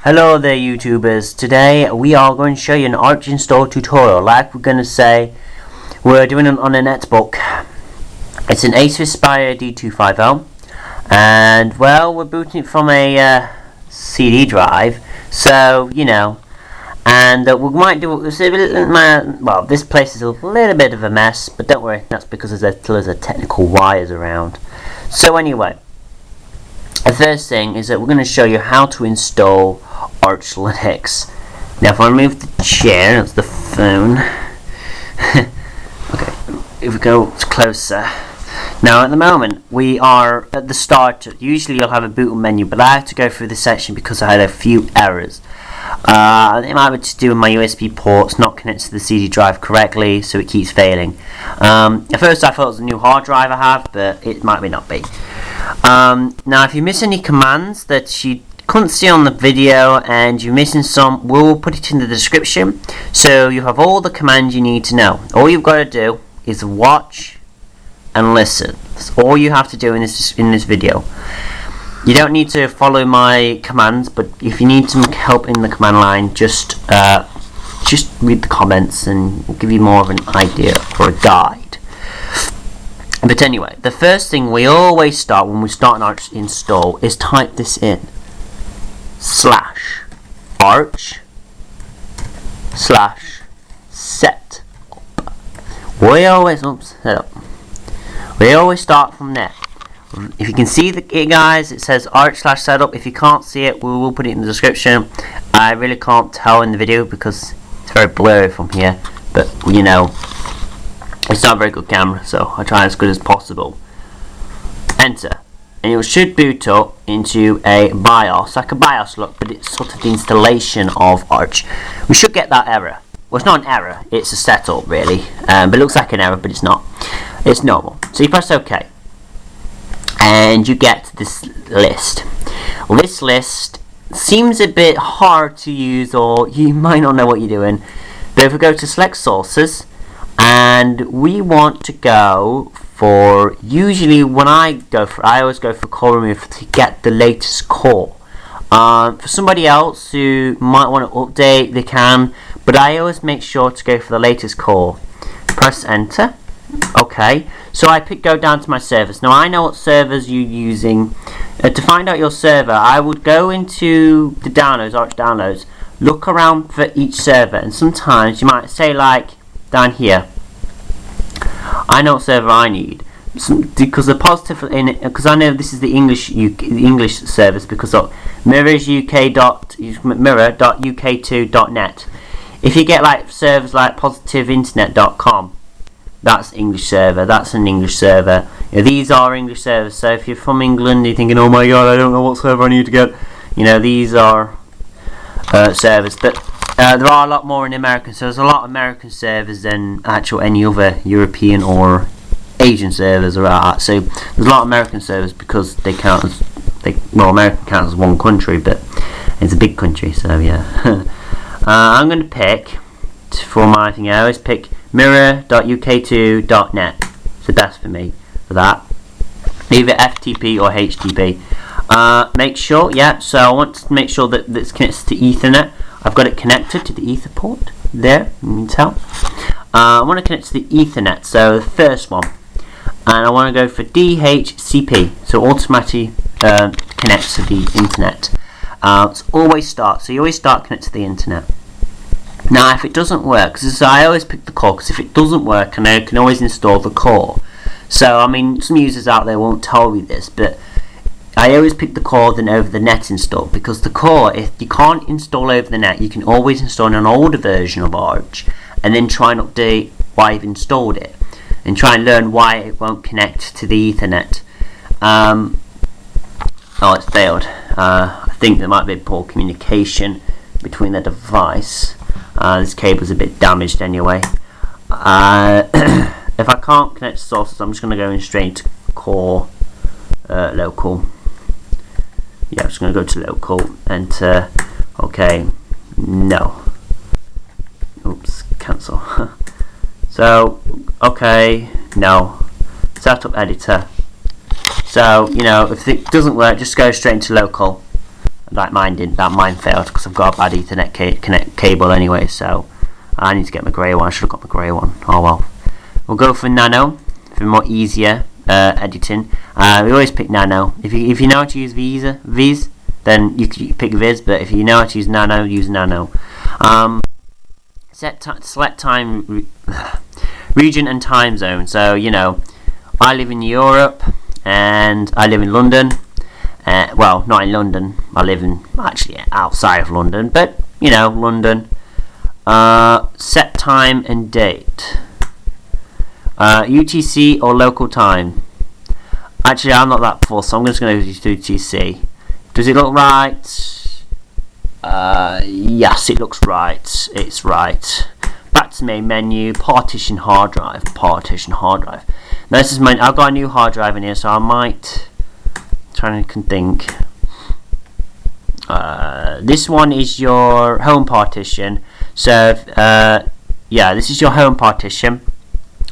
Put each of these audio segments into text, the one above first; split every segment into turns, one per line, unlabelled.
Hello there YouTubers, today we are going to show you an Arch install tutorial. Like we're going to say, we're doing it on a netbook. It's an Acer Aspire D250 and well, we're booting it from a CD drive, so you know, and we might do well, this place is a little bit of a mess, but don't worry, that's because there's a technical wires around. So anyway, the first thing is that we're going to show you how to install Arch Linux. Now if I remove the chair, that's the phone. Okay, if we go closer. Now at the moment we are at the start. Usually you'll have a boot menu, but I have to go through this section because I had a few errors. It might be to do with my USB ports not connected to the CD drive correctly, so it keeps failing. At first I thought it was a new hard drive I have, but it might not be. Now if you miss any commands that you couldn't see on the video and you're missing some, we'll put it in the description, so you have all the commands you need to know. All you've got to do is watch and listen. That's all you have to do in this video. You don't need to follow my commands, but if you need some help in the command line, just read the comments and we'll give you more of an idea or a guide. But anyway, the first thing we always start when we start an Arch install is type this in: /arch/setup. We always start from there. If you can see it, guys, it says arch/setup. If you can't see it, we will put it in the description. I really can't tell in the video because it's very blurry from here, but you know, it's not a very good camera, so I try as good as possible. Enter, and it should boot up into a BIOS, like a BIOS look, but it's sort of the installation of Arch. We should get that error. Well, it's not an error, it's a setup really, but it looks like an error, but it's not. It's normal. So you press OK, and you get this list. Well, this list seems a bit hard to use, or you might not know what you're doing. But if we go to select sources, and we want to go for, usually when I always go for core remove to get the latest core. For somebody else who might want to update, they can, but I always make sure to go for the latest core. Press enter. Okay, so I go down to my servers. Now I know what servers you're using. To find out your server, I would go into the downloads, Arch downloads, look around for each server, and sometimes you might say, like down here, I know what server I need, because the positive in it, because I know this is the English service, because of mirror.uk2.net. If you get like servers like positiveinternet.com, that's English server. That's an English server. You know, these are English servers. So if you're from England, you're thinking, "Oh my God, I don't know what server I need to get." You know, these are servers. But there are a lot more in American. So there's a lot of American servers than any other European or Asian servers are at. So there's a lot of American servers because they count as America counts as one country, but it's a big country. So yeah, I'm going to pick for my thing. I always pick mirror.uk2.net. It's the best for me for that. Either FTP or HTTP. Make sure, yeah, so I want to make sure that this connects to Ethernet. I've got it connected to the Ether port. There, you can tell. I want to connect to the Ethernet, so the first one. And I want to go for DHCP, so automatically connects to the internet. It's always start, so you always start connect to the internet. Now if it doesn't work, because I always pick the core, because if it doesn't work, and I can always install the core. So I mean, some users out there won't tell you this, but I always pick the core then over the net install, because the core, if you can't install over the net, you can always install an older version of Arch and then try and update why you've installed it and try and learn why it won't connect to the Ethernet. Oh, it's failed. I think there might be poor communication between the device. This cable's a bit damaged anyway. If I can't connect to sources, I'm just going to go in straight to core local. Yeah, I'm just going to go to local, enter. Okay, no. Oops, cancel. So, okay, no. Setup editor. So, you know, if it doesn't work, just go straight into local. like mine didn't. That mine failed because I've got a bad Ethernet cable anyway. So I need to get my grey one. I should have got my grey one. Oh well. We'll go for Nano for more easier editing. We always pick Nano. If you know how to use Viz, then you can pick Viz. But if you know how to use Nano, use Nano. Select time, region and time zone. So you know, I live in Europe and I live in London. Well, not in London. I live in actually outside of London, but you know, London. Set time and date. UTC or local time. Actually, I'm not that full, so I'm just going to do UTC. Does it look right? Yes, it looks right. It's right. Back to main menu. Partition hard drive. Partition hard drive. Now this is mine. I've got a new hard drive in here, so I might try to think. This one is your home partition. So yeah, this is your home partition.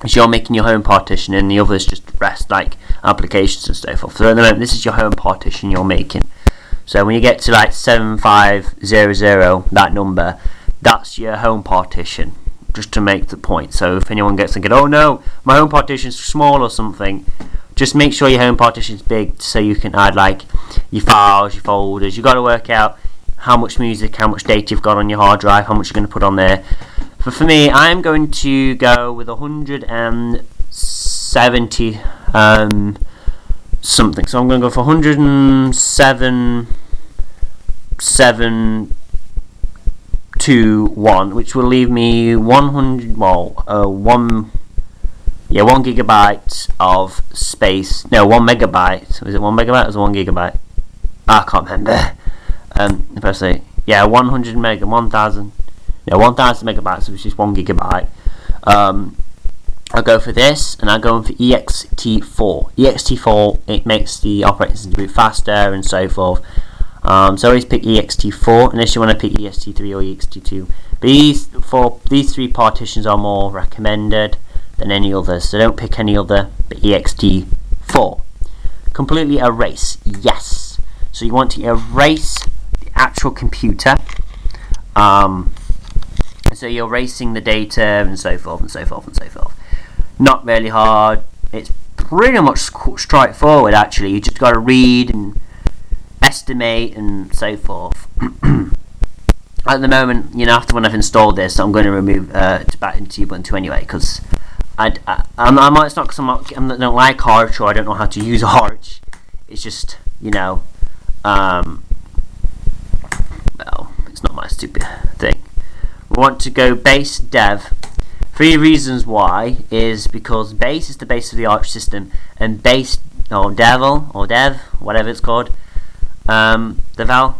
So you're making your home partition, and the others just rest like applications and so forth. So at the moment, this is your home partition you're making. So when you get to like 7500, that number, that's your home partition. Just to make the point. So if anyone gets thinking, oh no, my home partition is small or something, just make sure your home partition is big so you can add like your files, your folders. You've got to work out how much music, how much data you've got on your hard drive, how much you're going to put on there. But for me, I'm going to go with 170 something. So I'm going to go for 107.721, which will leave me 1 gigabyte of space. No, 1 megabyte. Was it 1 megabyte or was it 1 gigabyte? I can't remember. If I say, yeah, 1000 megabytes, which is 1 gigabyte. I'll go for this, and I'll go for ext4. ext4, it makes the operating system boot faster and so forth. So always pick ext4 unless you want to pick ext3 or ext2. But these three partitions are more recommended than any others, so don't pick any other but ext4. Completely erase, yes. So you want to erase the actual computer. So you're erasing the data and so forth and so forth and so forth. Not really hard. It's pretty much straightforward actually. You just got to read and estimate and so forth. At the moment, you know, after when I've installed this, I'm going to remove back into Ubuntu anyway, because it's not because I don't like Arch or I don't know how to use Arch. It's just, you know, well, it's not my stupid thing. We want to go base dev. 3 reasons why is because base is the base of the Arch system, and base or devil or dev, whatever it's called, devel,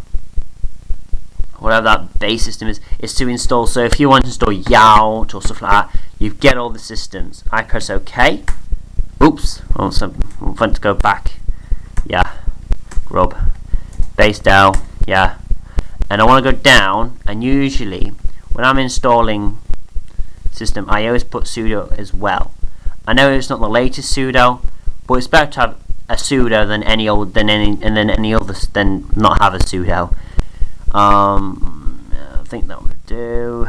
whatever that base system is to install. So if you want to install Yout or stuff like that, you get all the systems. I press OK. Oops, also I want to go back. Yeah, grub base del. Yeah, and I want to go down, and usually when I'm installing system, I always put sudo as well. I know it's not the latest sudo, but it's better to have a sudo than any other than not have a sudo. I think that would do.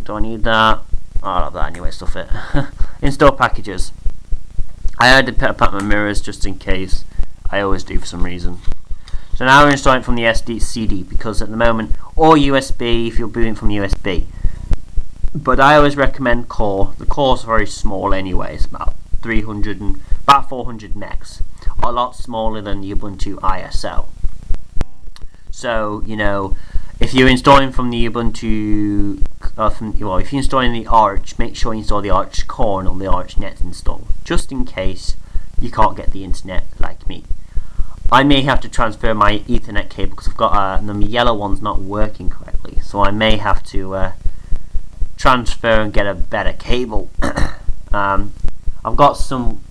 Do I need that? I'll have that anyway. Stuff it. Install packages. I had to pack my mirrors just in case. I always do for some reason. So now we're installing from the CD, because at the moment, or USB if you're booting from USB. But I always recommend Core. The Core's very small anyway. It's about 400 megs. A lot smaller than the Ubuntu ISO. So, you know, if you're installing from the Ubuntu, if you're installing the Arch, make sure you install the Arch Core and not the Arch Net install, just in case you can't get the internet like me. I may have to transfer my Ethernet cable because I've got the yellow one's not working correctly, so I may have to transfer and get a better cable. I've got some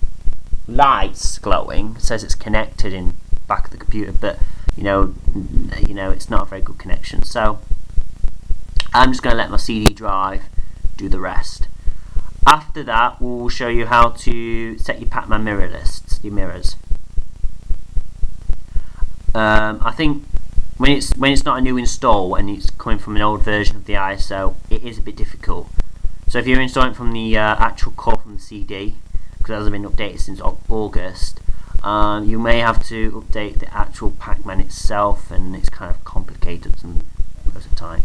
lights glowing. It says it's connected in back of the computer, but you know it's not a very good connection. So I'm just going to let my CD drive do the rest. After that, we'll show you how to set your Pacman mirror lists, your mirrors. I think when it's not a new install and it's coming from an old version of the ISO, it is a bit difficult. So if you're installing from the actual core from the CD, because it hasn't been updated since August, you may have to update the actual Pacman itself, and it's kind of complicated most of the time.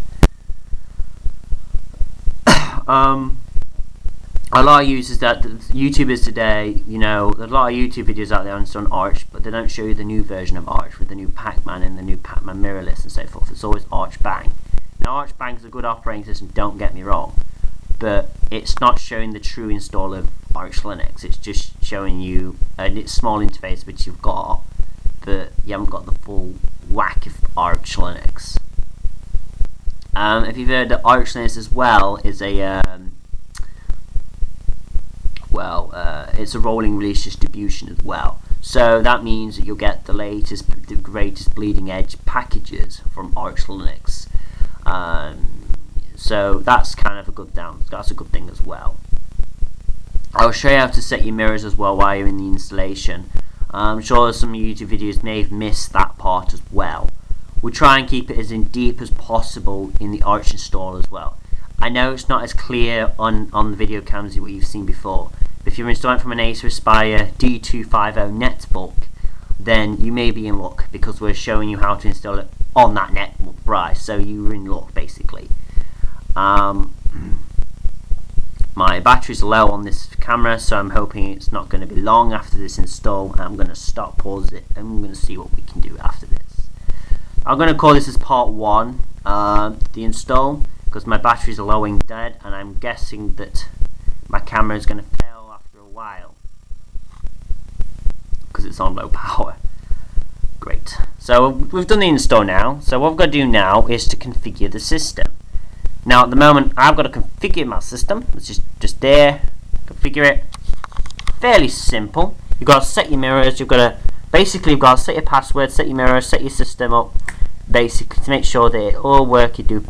A lot of users that YouTubers today, you know, there's a lot of YouTube videos out there on Arch, but they don't show you the new version of Arch with the new Pacman and the new Pacman mirrorless and so forth. It's always Arch Bang. Now Arch Bang is a good operating system, don't get me wrong, but it's not showing the true install of Arch Linux. It's just showing you a small interface which you've got, but you haven't got the full whack of Arch Linux. If you've heard that Arch Linux as well is a it's a rolling release distribution as well. So that means that you'll get the latest, the greatest bleeding edge packages from Arch Linux. So that's kind of a good that's a good thing as well. I'll show you how to set your mirrors as well while you're in the installation. I'm sure some YouTube videos may have missed that part as well. We'll try and keep it as in deep as possible in the Arch install as well. I know it's not as clear on the video cams as what you've seen before. If you're installing from an Acer Aspire D250 netbook, then you may be in luck, because we're showing you how to install it on that netbook, right? So you're in luck basically. My battery's low on this camera, so I'm hoping it's not going to be long after this install. I'm going to stop, pause it, and I'm going to see what we can do after this. I'm going to call this as part 1, the install, because my battery's low and dead, and I'm guessing that my camera is going to fail after a while because it's on low power. Great. So we've done the install now. So what we've got to do now is to configure the system. Now at the moment I've got to configure my system. It's just there. Configure it. Fairly simple. You've got to set your mirrors. You've got to set your password, set your mirrors, set your system up, basically to make sure that it all works. You do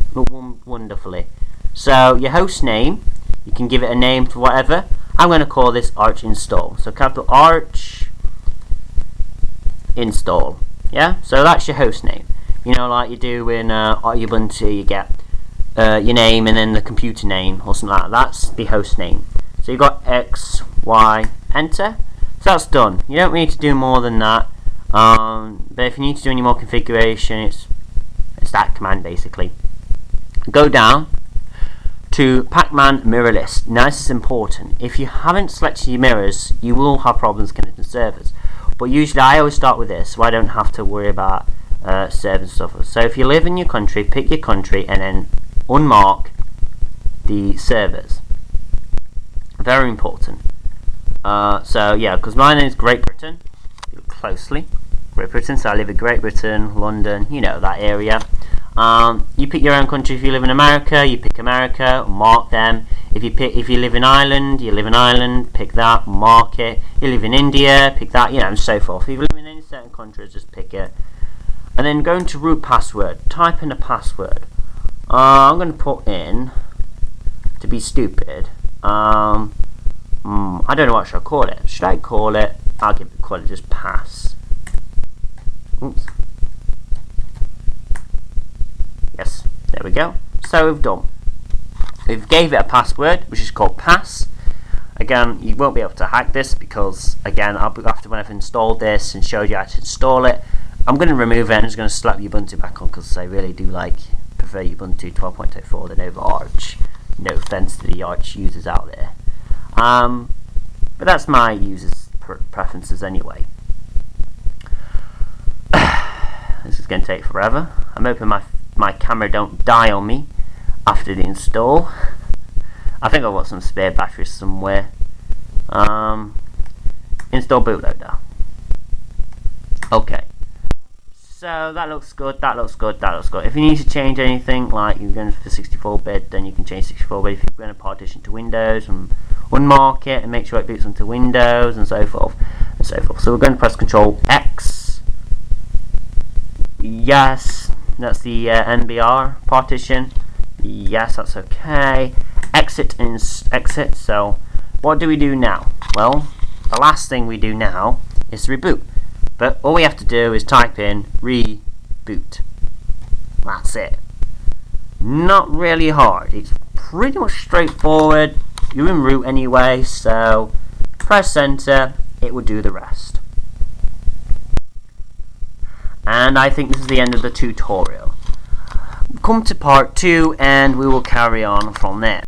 wonderfully. So your host name, you can give it a name for whatever. I'm going to call this Arch Install. So capital Arch Install. Yeah. So that's your host name. You know, like you do in Ubuntu, you get your name and then the computer name or something like that. That's the host name. So you've got X, Y, enter. So that's done. You don't need to do more than that. But if you need to do any more configuration, it's that command basically. Go down to Pacman mirror list. Now this is important. If you haven't selected your mirrors, you will have problems connecting servers. But usually I always start with this, so I don't have to worry about servers and stuff. So if you live in your country, pick your country and then unmark the servers. Very important. So yeah, because mine is Great Britain. Look closely. Great Britain. So I live in Great Britain, London. You know that area. You pick your own country. If you live in America, you pick America. Mark them. If you live in Ireland, you live in Ireland. Pick that. Mark it. You live in India. Pick that. You know, and so forth. If you live in any certain country, just pick it. And then go into root password. Type in a password. I'm going to put in, to be stupid. I don't know what should I call it. Should I call it? Call it just pass. Oops. Yes, there we go. So we've done. We've gave it a password, which is called pass. Again, you won't be able to hack this because, again, after when I've installed this and showed you how to install it, I'm going to remove it and I'm just going to slap Ubuntu back on because I really do prefer Ubuntu 12.04 than over Arch. No offense to the Arch users out there. But that's my users' preferences anyway. This is going to take forever. I'm hoping my camera don't die on me after the install. I think I've got some spare batteries somewhere. Install bootloader. Okay. So that looks good, that looks good, that looks good. If you need to change anything, like you're going for 64-bit, then you can change 64-bit. If you're going to partition to Windows and unmark it and make sure it boots onto Windows and so forth and so forth. So we're going to press Control X. Yes, that's the NBR partition. Yes, that's okay. Exit and exit. So what do we do now? Well, the last thing we do now is reboot. But all we have to do is type in reboot. That's it. Not really hard. It's pretty much straightforward. You're in root anyway, so press enter, it will do the rest. And I think this is the end of the tutorial. Come to part 2 and we will carry on from there.